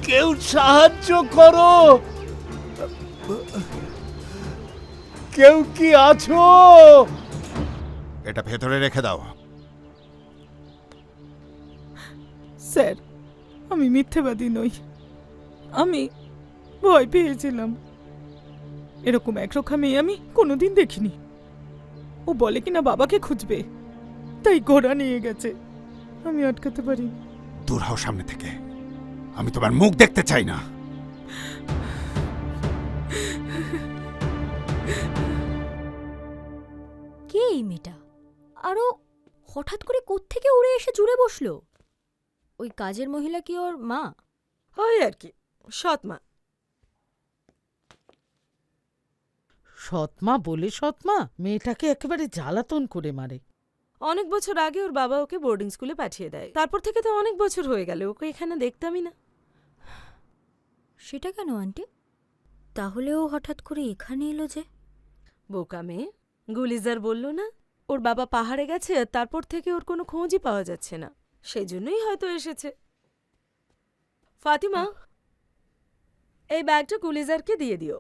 কেউ সাহায্য করো, কেউ কি আছো? এটা ভেতরে রেখে দাও। স্যার, আমি মিথ্যেবাদী নই। আমি ভয় পেয়েছিলাম। এরকম একরোখা মেয়ে আমি কোনোদিন দেখিনি। ও বলে কিনা বাবাকে খুঁজবে, তাই ঘোড়া নিয়ে গেছে। আমি আটকাতে পারিনি। দূর হও সামনে থেকে, আমি তোমার মুখ দেখতে চাই না। কে এই মেয়েটা? আরও হঠাৎ করে কোত্থেকে উড়ে এসে জুড়ে বসলো? ওই কাজের মহিলা কি ওর মা? হয় আর কি, সৎমা। সৎমা বলে সৎমা মেয়েটাকে একেবারে জ্বালাতন করে মারে। অনেক বছর আগে ওর বাবা ওকে বোর্ডিং স্কুলে পাঠিয়ে দেয়। তারপর থেকে তো অনেক বছর হয়ে গেল ওকে এখানে দেখতামই না। সেটা কেন আন্টি? তাহলে ও হঠাৎ করে এখানে এলো যে? বোকা মেয়ে, গুলিজার বলল না ওর বাবা পাহাড়ে গেছে, আর তারপর থেকে ওর কোনো খোঁজই পাওয়া যাচ্ছে না। সেই জন্যই হয়তো এসেছে। ফাতিমা, এই ব্যাগটা গুলিজারকে দিয়ে দিও।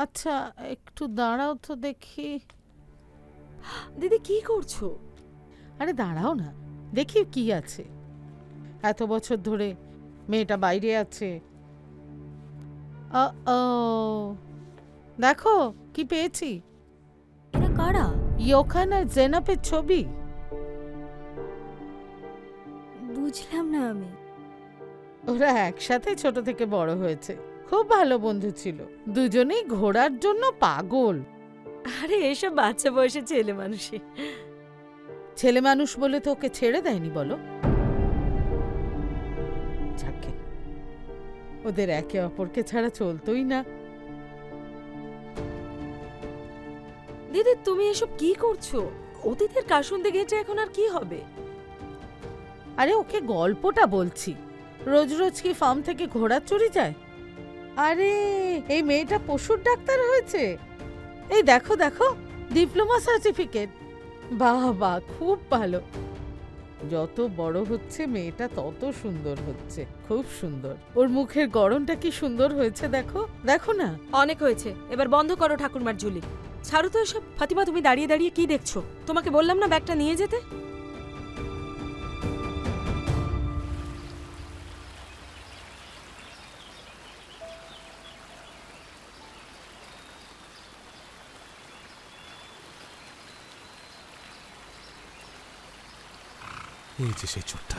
আচ্ছা একটু দাঁড়াও তো দেখি। দিদি কি করছো? আরে দাঁড়াও না, দেখি কি আছে। এত বছর ধরে মেয়েটা বাইরে আছে। ও দেখো কি পেয়েছি। এরা কারা? ইয়োখান আর জেনাপের ছবি। বুঝলাম না আমি। ওরা একসাথে ছোট থেকে বড় হয়েছে, খুব ভালো বন্ধু ছিল, দুজনেই ঘোড়ার জন্য পাগল। আরে এসব বাচ্চা বয়সে ছেলে মানুষই। ছেলে মানুষ বলে তো ওকে ছেড়ে দেয়নি বলো। যাকে ওদের একে অপরকে ছাড়া চলতোই না। দিদি তুমি এসব কি করছো? অতীতের কাসুন্দি গেটে এখন আর কি হবে? আরে ওকে গল্পটা বলছি। রোজ রোজ কি ফার্ম থেকে ঘোড়া চুরি যায়? আরে এই মেয়েটা পশুর ডাক্তার হয়েছে। এই দেখো দেখো, ডিপ্লোমা সার্টিফিকেট। বাহ বাহ, খুব ভালো। যত বড় হচ্ছে মেয়েটা তত সুন্দর হচ্ছে, খুব সুন্দর। ওর মুখের গড়নটা কি সুন্দর হয়েছে দেখো, দেখো না। অনেক হয়েছে, এবার বন্ধ করো ঠাকুরমার ঝুলি। ছাড়ো তো এসব। ফাতিমা তুমি দাঁড়িয়ে দাঁড়িয়ে কি দেখছো? তোমাকে বললাম না ব্যাগটা নিয়ে যেতে। এই যে সেই চোরটা।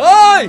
ওই